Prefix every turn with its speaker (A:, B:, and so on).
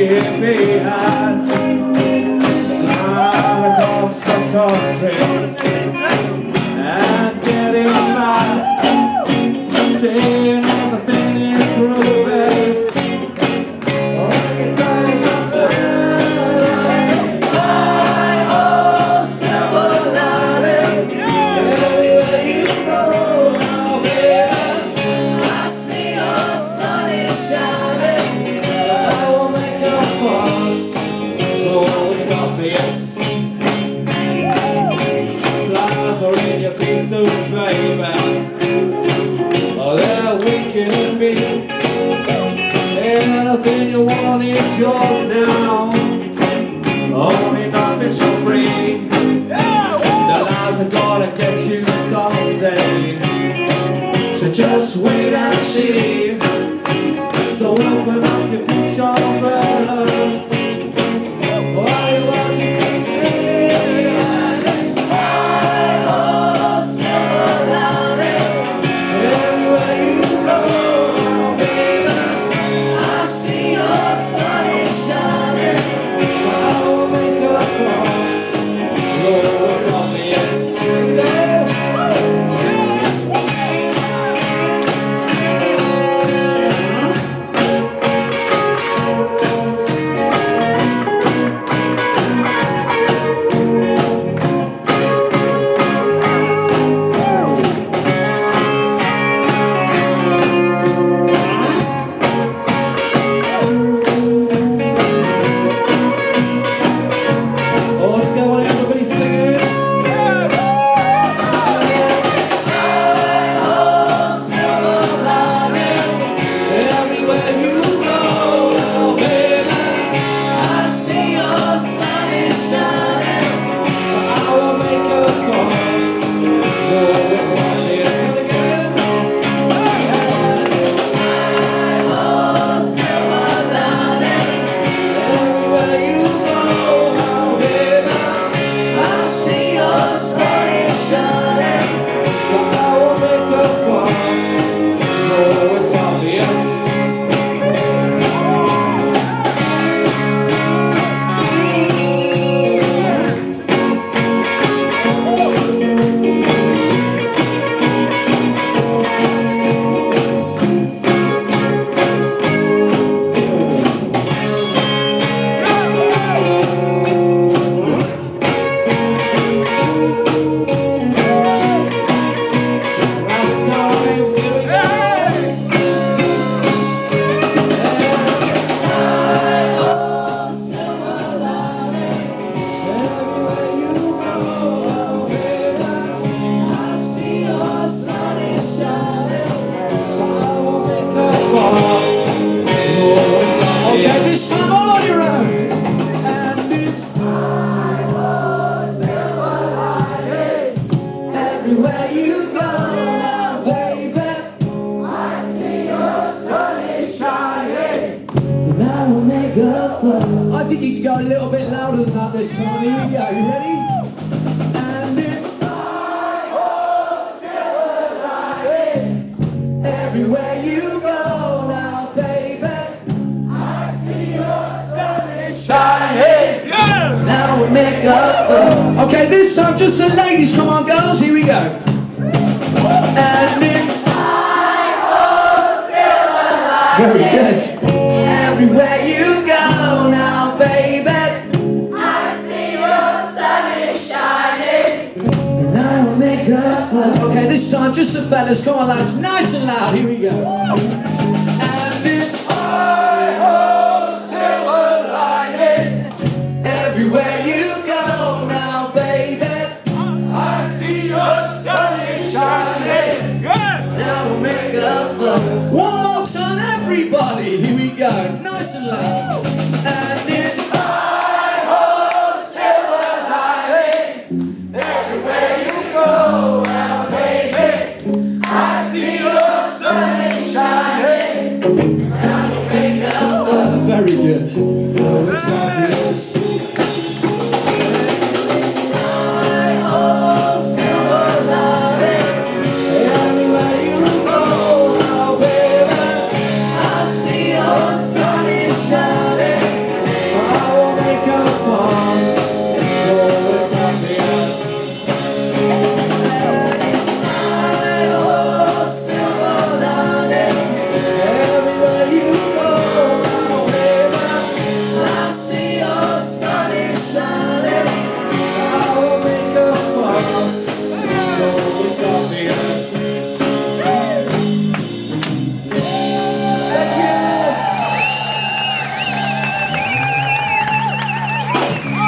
A: hippie hats, flying across the country and getting mad, saying everything is groovy. Oh, guitars are playing. Oh, silver lining, everywhere you go now, baby. I see your sun is shining. I will make a fuss, though it's obvious. Flies are in your pea suit, baby. Oh, they're winking at me. Anything you want is yours now. Only nothing's for free. The lies are gonna get you someday. So just wait and see. So open up your beach umbrella while you're watching TV. Oh, silver lining, everywhere you go, baby. I see your sun is shining. I will make a cross, though it's obvious. Okay, this time all on your own. And it's silver lining, everywhere you go now, baby. I see your sun is shining, and I will make a fuss. I think you can go a little bit louder than that this time. Here we go, you ready? And it's silver lining, everywhere you go. Now we'll make up. Okay, this time just the ladies. Come on, girls. Here we go. And it's very good. Everywhere you go now, baby. I see your sun is shining. And now we'll make up. Okay, this time just the fellas. Come on, lads. Nice and loud. Here we go. And it's everywhere you go now, baby. I see your sun is shining. Good. Now we'll make a fuss. One more time, everybody. Here we go. Nice and loud. And it's silver lining. Everywhere you go now, baby. I see your sun is shining. Now we'll make a fuss. Very good.